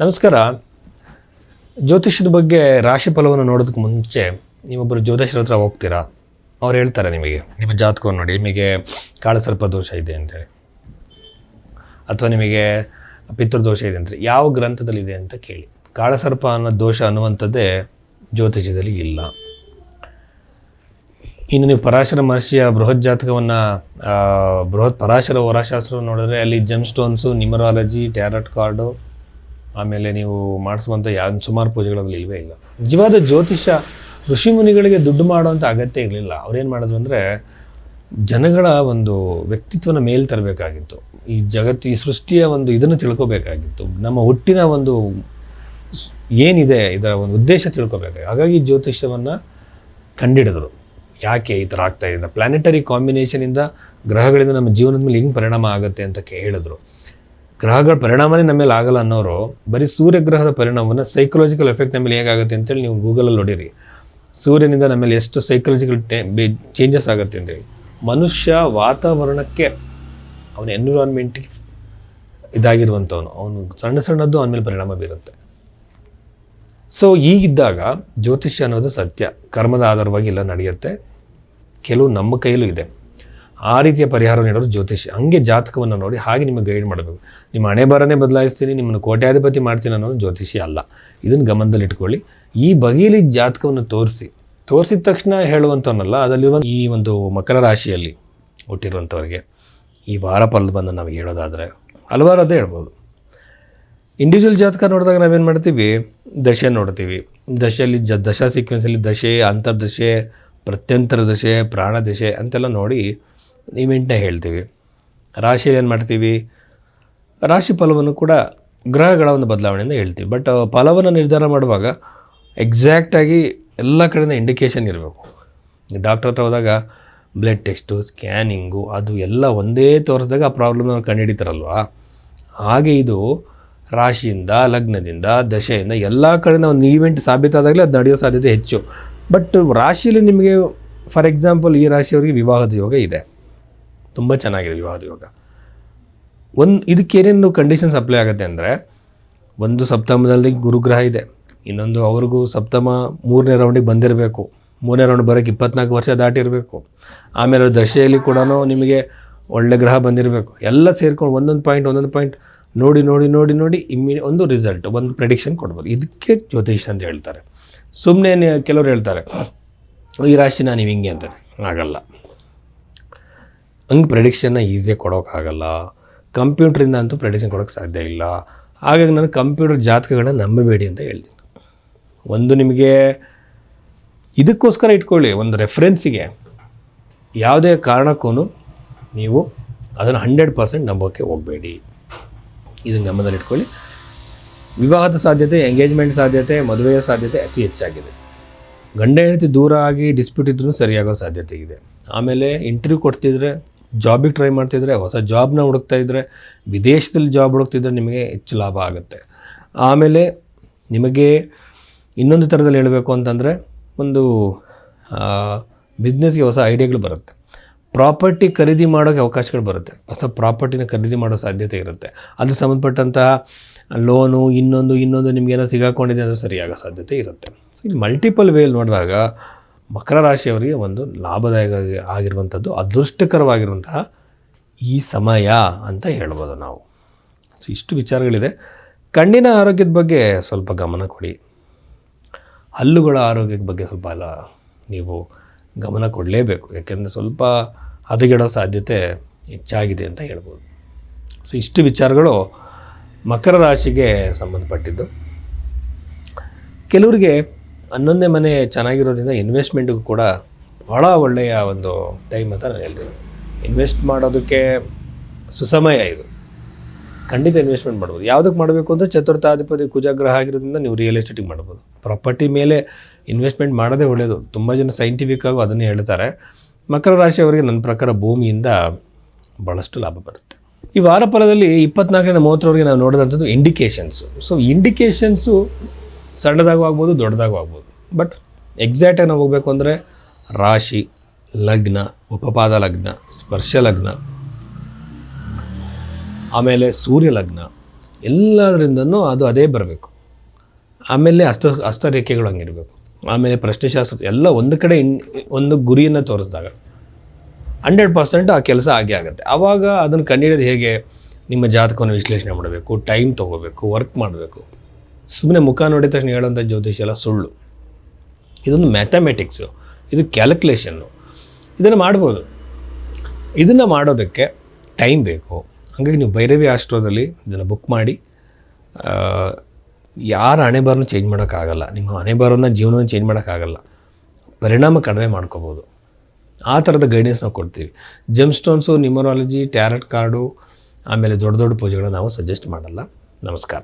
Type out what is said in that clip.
ನಮಸ್ಕಾರ. ಜ್ಯೋತಿಷ್ಯದ ಬಗ್ಗೆ ರಾಶಿ ಫಲವನ್ನು ನೋಡೋದಕ್ಕೆ ಮುಂಚೆ ನೀವೊಬ್ಬರು ಜ್ಯೋತಿಷ್ಯರ ಹತ್ರ ಹೋಗ್ತೀರಾ, ಅವ್ರು ಹೇಳ್ತಾರೆ ನಿಮಗೆ ನಿಮ್ಮ ಜಾತಕವನ್ನು ನೋಡಿ, ನಿಮಗೆ ಕಾಳಸರ್ಪ ದೋಷ ಇದೆ ಅಂತೇಳಿ, ಅಥವಾ ನಿಮಗೆ ಪಿತೃದೋಷ ಇದೆ ಅಂತೇಳಿ ಯಾವ ಗ್ರಂಥದಲ್ಲಿದೆ ಅಂತ ಕೇಳಿ. ಕಾಳಸರ್ಪ ಅನ್ನೋ ದೋಷ ಅನ್ನುವಂಥದ್ದೇ ಜ್ಯೋತಿಷ್ಯದಲ್ಲಿ ಇಲ್ಲ. ಇನ್ನು ನೀವು ಪರಾಶರ ಮಹರ್ಷಿಯ ಬೃಹತ್ ಜಾತಕವನ್ನು ಬೃಹತ್ ಪರಾಶರ ವರಶಾಸ್ತ್ರವನ್ನು ನೋಡಿದ್ರೆ ಅಲ್ಲಿ ಜೆಮ್ ಸ್ಟೋನ್ಸು, ನ್ಯೂಮರಾಲಜಿ, ಟ್ಯಾರಟ್ ಕಾರ್ಡು, ಆಮೇಲೆ ನೀವು ಮಾಡಿಸುವಂಥ ಸುಮಾರು ಪೂಜೆಗಳಲ್ಲಿ ಇಲ್ಲವೇ ಇಲ್ಲ. ನಿಜವಾದ ಜ್ಯೋತಿಷ್ಯ ಋಷಿಮುನಿಗಳಿಗೆ ದುಡ್ಡು ಮಾಡುವಂಥ ಅಗತ್ಯ ಇರಲಿಲ್ಲ. ಅವ್ರೇನು ಮಾಡಿದ್ರು ಅಂದರೆ ಜನಗಳ ಒಂದು ವ್ಯಕ್ತಿತ್ವನ ಮೇಲೆ ತರಬೇಕಾಗಿತ್ತು. ಈ ಈ ಸೃಷ್ಟಿಯ ಒಂದು ಇದನ್ನು ತಿಳ್ಕೊಬೇಕಾಗಿತ್ತು. ನಮ್ಮ ಹುಟ್ಟಿನ ಒಂದು ಏನಿದೆ ಇದರ ಒಂದು ಉದ್ದೇಶ ತಿಳ್ಕೊಬೇಕಾಗಿತ್ತು. ಹಾಗಾಗಿ ಜ್ಯೋತಿಷ್ಯವನ್ನು ಕಂಡಿಡಿದ್ರು. ಯಾಕೆ ಈ ಥರ ಆಗ್ತಾ ಇದೆ, ಪ್ಲಾನೆಟರಿ ಕಾಂಬಿನೇಷನಿಂದ ಗ್ರಹಗಳಿಂದ ನಮ್ಮ ಜೀವನದ ಮೇಲೆ ಹೆಂಗೆ ಪರಿಣಾಮ ಆಗುತ್ತೆ ಅಂತ ಹೇಳಿದ್ರು. ಗ್ರಹಗಳ ಪರಿಣಾಮನೇ ನಮ್ಮ ಮೇಲೆ ಆಗಲ್ಲ ಅನ್ನೋರು ಬರೀ ಸೂರ್ಯಗ್ರಹದ ಪರಿಣಾಮವನ್ನು ಸೈಕಲಾಜಿಕಲ್ ಎಫೆಕ್ಟ್ ನಮ್ಮ ಮೇಲೆ ಹೇಗಾಗುತ್ತೆ ಅಂತೇಳಿ ನೀವು ಗೂಗಲಲ್ಲಿ ನೋಡಿರಿ. ಸೂರ್ಯನಿಂದ ನಮ್ಮಲ್ಲಿ ಎಷ್ಟು ಸೈಕಲಾಜಿಕಲ್ ಚೇಂಜಸ್ ಆಗುತ್ತೆ ಅಂತೇಳಿ. ಮನುಷ್ಯ ವಾತಾವರಣಕ್ಕೆ ಅವನ ಎನ್ವಿರಾನ್ಮೆಂಟಿಗೆ ಇದಾಗಿರುವಂಥವನು, ಅವನು ಸಣ್ಣದ್ದು ಅವನ ಮೇಲೆ ಪರಿಣಾಮ ಬೀರುತ್ತೆ. ಸೊ ಈಗಿದ್ದಾಗ ಜ್ಯೋತಿಷ್ಯ ಅನ್ನೋದು ಸತ್ಯ, ಕರ್ಮದ ಆಧಾರವಾಗಿ ಎಲ್ಲ ನಡೆಯುತ್ತೆ. ಕೆಲವು ನಮ್ಮ ಕೈಲೂ ಇದೆ. ಆ ರೀತಿಯ ಪರಿಹಾರ ನೀಡೋರು ಜ್ಯೋತಿಷ್ಯ. ಹಂಗೆ ಜಾತಕವನ್ನು ನೋಡಿ ಹಾಗೆ ನಿಮಗೆ ಗೈಡ್ ಮಾಡಬೇಕು. ನಿಮ್ಮ ಹಣೆ ಬರನೇ ಬದಲಾಯಿಸ್ತೀನಿ, ನಿಮ್ಮನ್ನು ಕೋಟ್ಯಾಧಿಪತಿ ಮಾಡ್ತೀನಿ ಅನ್ನೋದು ಜ್ಯೋತಿಷ್ಯ ಅಲ್ಲ. ಇದನ್ನು ಗಮನದಲ್ಲಿ ಇಟ್ಕೊಳ್ಳಿ. ಈ ಬಗೆಯಲ್ಲಿ ಜಾತಕವನ್ನು ತೋರಿಸಿದ ತಕ್ಷಣ ಹೇಳುವಂಥವನ್ನಲ್ಲ. ಅದರಲ್ಲಿರುವ ಈ ಒಂದು ಮಕರ ರಾಶಿಯಲ್ಲಿ ಹುಟ್ಟಿರುವಂಥವ್ರಿಗೆ ಈ ವಾರ ಫಲವನ್ನು ನಾವು ಹೇಳೋದಾದರೆ ಹಲವಾರು ಅದೇ ಹೇಳ್ಬೋದು. ಇಂಡಿವಿಜುವಲ್ ಜಾತಕ ನೋಡಿದಾಗ ನಾವೇನು ಮಾಡ್ತೀವಿ, ದಶೆ ನೋಡ್ತೀವಿ. ದಶೆಯಲ್ಲಿ ದಶಾ ಸೀಕ್ವೆನ್ಸಲ್ಲಿ ದಶೆ, ಅಂತರ್ದಶೆ, ಪ್ರತ್ಯಂತರ ದಶೆ, ಪ್ರಾಣ ದಶೆ ಅಂತೆಲ್ಲ ನೋಡಿ ಇವೆಂಟ್ನ ಹೇಳ್ತೀವಿ. ರಾಶಿಯಲ್ಲಿ ಏನು ಮಾಡ್ತೀವಿ, ರಾಶಿ ಫಲವನ್ನು ಕೂಡ ಗ್ರಹಗಳ ಒಂದು ಬದಲಾವಣೆಯಿಂದ ಹೇಳ್ತೀವಿ. ಬಟ್ ಫಲವನ್ನು ನಿರ್ಧಾರ ಮಾಡುವಾಗ ಎಕ್ಸಾಕ್ಟಾಗಿ ಎಲ್ಲ ಕಡೆಯಿಂದ ಇಂಡಿಕೇಷನ್ ಇರಬೇಕು. ಡಾಕ್ಟರ್ ಹತ್ರ ಹೋದಾಗ ಬ್ಲಡ್ ಟೆಸ್ಟು, ಸ್ಕ್ಯಾನಿಂಗು, ಅದು ಎಲ್ಲ ಒಂದೇ ತೋರಿಸಿದಾಗ ಆ ಪ್ರಾಬ್ಲಮ್ನ ಕಂಡುಹಿಡಿತಾರಲ್ವ. ಹಾಗೆ ಇದು ರಾಶಿಯಿಂದ, ಲಗ್ನದಿಂದ, ದಶೆಯಿಂದ ಎಲ್ಲ ಕಡೆಯಿಂದ ಒಂದು ಈವೆಂಟ್ ಸಾಬೀತಾದಾಗಲೇ ಅದು ನಡೆಯೋ ಸಾಧ್ಯತೆ ಹೆಚ್ಚು. ಬಟ್ ರಾಶಿಯಲ್ಲಿ ನಿಮಗೆ ಫಾರ್ ಎಕ್ಸಾಂಪಲ್ ಈ ರಾಶಿಯವರಿಗೆ ವಿವಾಹದ ಯೋಗ ಇದೆ, ತುಂಬ ಚೆನ್ನಾಗಿದೆ ವಿವಾಹದ ಯೋಗ. ಇದಕ್ಕೇನೇನು ಕಂಡೀಷನ್ಸ್ ಅಪ್ಲೈ ಆಗುತ್ತೆ ಅಂದರೆ, ಒಂದು ಸಪ್ತಮದಲ್ಲಿ ಗುರುಗ್ರಹ ಇದೆ, ಇನ್ನೊಂದು ಅವ್ರಿಗೂ ಸಪ್ತಮ 3ನೇ ರೌಂಡಿಗೆ ಬಂದಿರಬೇಕು, 3ನೇ ರೌಂಡ್ ಬರೋಕ್ಕೆ 24 ವರ್ಷ ದಾಟಿರಬೇಕು. ಆಮೇಲೆ ದಶೆಯಲ್ಲಿ ಕೂಡ ನಿಮಗೆ ಒಳ್ಳೆ ಗ್ರಹ ಬಂದಿರಬೇಕು. ಎಲ್ಲ ಸೇರ್ಕೊಂಡು ಒಂದೊಂದು ಪಾಯಿಂಟ್ ನೋಡಿ ಒಂದು ರಿಸಲ್ಟ್, ಒಂದು ಪ್ರೆಡಿಕ್ಷನ್ ಕೊಡ್ಬೋದು. ಇದಕ್ಕೆ ಜ್ಯೋತಿಷ್ ಅಂತ ಹೇಳ್ತಾರೆ. ಸುಮ್ಮನೆ ಕೆಲವರು ಹೇಳ್ತಾರೆ ಈ ರಾಶಿನ ನೀವು ಹಿಂಗೆ ಅಂತಾರೆ, ಆಗಲ್ಲ. ಹಂಗೆ ಪ್ರೆಡಿಕ್ಷನ್ನ ಈಸಿಯಾಗಿ ಕೊಡೋಕ್ಕಾಗಲ್ಲ. ಕಂಪ್ಯೂಟ್ರಿಂದ ಅಂತೂ ಪ್ರೆಡಿಕ್ಷನ್ ಕೊಡೋಕ್ಕೆ ಸಾಧ್ಯ ಇಲ್ಲ. ಹಾಗಾಗಿ ನಾನು ಕಂಪ್ಯೂಟರ್ ಜಾತಕಗಳನ್ನ ನಂಬಬೇಡಿ ಅಂತ ಹೇಳ್ತೀನಿ. ಒಂದು ನಿಮಗೆ ಇದಕ್ಕೋಸ್ಕರ ಇಟ್ಕೊಳ್ಳಿ, ಒಂದು ರೆಫರೆನ್ಸಿಗೆ. ಯಾವುದೇ ಕಾರಣಕ್ಕೂ ನೀವು ಅದನ್ನು 100% ನಂಬೋಕ್ಕೆ ಹೋಗಬೇಡಿ. ಇದನ್ನು ಗಮನದಲ್ಲಿ ಇಟ್ಕೊಳ್ಳಿ. ವಿವಾಹದ ಸಾಧ್ಯತೆ, ಎಂಗೇಜ್ಮೆಂಟ್ ಸಾಧ್ಯತೆ, ಮದುವೆಯ ಸಾಧ್ಯತೆ ಅತಿ ಹೆಚ್ಚಾಗಿದೆ. ಗಂಡ ಹೆಂಡತಿ ದೂರ ಆಗಿ ಡಿಸ್ಪ್ಯೂಟ್ ಇದ್ರೂ ಸರಿಯಾಗೋ ಸಾಧ್ಯತೆ ಇದೆ. ಆಮೇಲೆ ಇಂಟರ್ವ್ಯೂ ಕೊಡ್ತಿದ್ರೆ, ಜಾಬಿಗೆ ಟ್ರೈ ಮಾಡ್ತಿದ್ರೆ, ಹೊಸ ಜಾಬ್ನ ಹುಡುಕ್ತಾ ಇದ್ದರೆ, ವಿದೇಶದಲ್ಲಿ ಜಾಬ್ ಹುಡುಕ್ತಿದ್ರೆ ನಿಮಗೆ ಹೆಚ್ಚು ಲಾಭ ಆಗುತ್ತೆ. ಆಮೇಲೆ ನಿಮಗೆ ಇನ್ನೊಂದು ಥರದಲ್ಲಿ ಹೇಳಬೇಕು ಅಂತಂದರೆ, ಒಂದು ಬಿಸ್ನೆಸ್ಗೆ ಹೊಸ ಐಡಿಯಾಗಳು ಬರುತ್ತೆ. ಪ್ರಾಪರ್ಟಿ ಖರೀದಿ ಮಾಡೋಕ್ಕೆ ಅವಕಾಶಗಳು ಬರುತ್ತೆ. ಹೊಸ ಪ್ರಾಪರ್ಟಿನ ಖರೀದಿ ಮಾಡೋ ಸಾಧ್ಯತೆ ಇರುತ್ತೆ. ಅದು ಸಂಬಂಧಪಟ್ಟಂತಹ ಲೋನು ಇನ್ನೊಂದು ನಿಮಗೇನೋ ಸಿಗಾಕೊಂಡಿದೆ ಅಂದರೆ ಸರಿಯಾಗೋ ಸಾಧ್ಯತೆ ಇರುತ್ತೆ. ಸೊ ಇಲ್ಲಿ ಮಲ್ಟಿಪಲ್ ವೇಲ್ ನೋಡಿದಾಗ ಮಕರ ರಾಶಿಯವರಿಗೆ ಒಂದು ಲಾಭದಾಯಕ ಆಗಿರುವಂಥದ್ದು, ಅದೃಷ್ಟಕರವಾಗಿರುವಂತಹ ಈ ಸಮಯ ಅಂತ ಹೇಳ್ಬೋದು ನಾವು. ಸೊ ಇಷ್ಟು ವಿಚಾರಗಳಿದೆ. ಕಣ್ಣಿನ ಆರೋಗ್ಯದ ಬಗ್ಗೆ ಸ್ವಲ್ಪ ಗಮನ ಕೊಡಿ. ಹಲ್ಲುಗಳ ಆರೋಗ್ಯದ ಬಗ್ಗೆ ಸ್ವಲ್ಪ ನೀವು ಗಮನ ಕೊಡಲೇಬೇಕು. ಯಾಕೆಂದರೆ ಸ್ವಲ್ಪ ಹದಗೆಡೋ ಸಾಧ್ಯತೆ ಹೆಚ್ಚಾಗಿದೆ ಅಂತ ಹೇಳ್ಬೋದು. ಸೊ ಇಷ್ಟು ವಿಚಾರಗಳು ಮಕರ ರಾಶಿಗೆ ಸಂಬಂಧಪಟ್ಟಿದ್ದು. ಕೆಲವರಿಗೆ 11ನೇ ಮನೆ ಚೆನ್ನಾಗಿರೋದ್ರಿಂದ ಇನ್ವೆಸ್ಟ್ಮೆಂಟಿಗೂ ಕೂಡ ಭಾಳ ಒಳ್ಳೆಯ ಒಂದು ಟೈಮ್ ಅಂತ ನಾನು ಹೇಳ್ತೀನಿ. ಇನ್ವೆಸ್ಟ್ ಮಾಡೋದಕ್ಕೆ ಸುಸಮಯ ಇದು. ಖಂಡಿತ ಇನ್ವೆಸ್ಟ್ಮೆಂಟ್ ಮಾಡ್ಬೋದು. ಯಾವುದಕ್ಕೆ ಮಾಡಬೇಕು ಅಂದರೆ ಚತುರ್ಥಾಧಿಪತಿ ಕುಜಗ್ರಹ ಆಗಿರೋದ್ರಿಂದ ನೀವು ರಿಯಲ್ ಎಸ್ಟೇಟಿಗೆ ಮಾಡ್ಬೋದು. ಪ್ರಾಪರ್ಟಿ ಮೇಲೆ ಇನ್ವೆಸ್ಟ್ಮೆಂಟ್ ಮಾಡೋದೇ ಒಳ್ಳೆಯದು. ತುಂಬ ಜನ ಸೈಂಟಿಫಿಕ್ಕಾಗಿ ಅದನ್ನೇ ಹೇಳ್ತಾರೆ. ಮಕರ ರಾಶಿಯವರಿಗೆ ನನ್ನ ಪ್ರಕಾರ ಭೂಮಿಯಿಂದ ಭಾಳಷ್ಟು ಲಾಭ ಬರುತ್ತೆ. ಈ ವಾರ ಫಲದಲ್ಲಿ 24ರಿಂದ 30ರವರೆಗೆ ನಾವು ನೋಡಿದಂಥದ್ದು ಇಂಡಿಕೇಷನ್ಸು. ಸೊ ಇಂಡಿಕೇಷನ್ಸು ಸಣ್ಣದಾಗೂ ಆಗ್ಬೋದು, ದೊಡ್ಡದಾಗೂ ಆಗ್ಬೋದು. ಬಟ್ ಎಕ್ಸಾಕ್ಟಾಗಿ ನಾವು ಹೋಗಬೇಕು ಅಂದರೆ ರಾಶಿ, ಲಗ್ನ, ಉಪಪಾದ ಲಗ್ನ, ಸ್ಪರ್ಶ ಲಗ್ನ, ಆಮೇಲೆ ಸೂರ್ಯ ಲಗ್ನ, ಎಲ್ಲದರಿಂದನೂ ಅದು ಅದೇ ಬರಬೇಕು. ಆಮೇಲೆ ಹಸ್ತರೇಖೆಗಳು ಹಂಗಿರಬೇಕು. ಆಮೇಲೆ ಪ್ರಶ್ನೆಶಾಸ್ತ್ರ ಎಲ್ಲ ಒಂದು ಕಡೆ ಒಂದು ಗುರಿಯನ್ನು ತೋರಿಸಿದಾಗ 100% ಆ ಕೆಲಸ ಆಗೇ ಆಗುತ್ತೆ. ಆವಾಗ ಅದನ್ನು ಕಂಡುಹಿಡಿಯೋದು ಹೇಗೆ? ನಿಮ್ಮ ಜಾತಕವನ್ನು ವಿಶ್ಲೇಷಣೆ ಮಾಡಬೇಕು, ಟೈಮ್ ತೊಗೋಬೇಕು, ವರ್ಕ್ ಮಾಡಬೇಕು. ಸುಮ್ಮನೆ ಮುಖ ನೋಡಿದ ತಕ್ಷಣ ಹೇಳೋಂಥ ಜ್ಯೋತಿಷ ಎಲ್ಲ ಸುಳ್ಳು. ಇದೊಂದು ಮ್ಯಾಥಮೆಟಿಕ್ಸು, ಇದು ಕ್ಯಾಲ್ಕುಲೇಷನ್ನು. ಇದನ್ನು ಮಾಡ್ಬೋದು. ಇದನ್ನು ಮಾಡೋದಕ್ಕೆ ಟೈಮ್ ಬೇಕು. ಹಾಗಾಗಿ ನೀವು ಭೈರವಿ ಆಸ್ಟ್ರೋದಲ್ಲಿ ಇದನ್ನು ಬುಕ್ ಮಾಡಿ. ಯಾರ ಹಣೆಬರಹನ ಚೇಂಜ್ ಮಾಡೋಕ್ಕಾಗಲ್ಲ, ನಿಮ್ಮ ಹಣೆಬರಹನ ಜೀವನವನ್ನು ಚೇಂಜ್ ಮಾಡೋಕ್ಕಾಗಲ್ಲ, ಪರಿಣಾಮ ಕಡಿಮೆ ಮಾಡ್ಕೋಬೋದು. ಆ ಥರದ ಗೈಡೆನ್ಸ್ ನಾವು ಕೊಡ್ತೀವಿ. GeM stones, numerology, tarot card, ಆಮೇಲೆ ದೊಡ್ಡ ದೊಡ್ಡ ಪೂಜೆಗಳನ್ನ ನಾವು ಸಜೆಸ್ಟ್ ಮಾಡಲ್ಲ. ನಮಸ್ಕಾರ.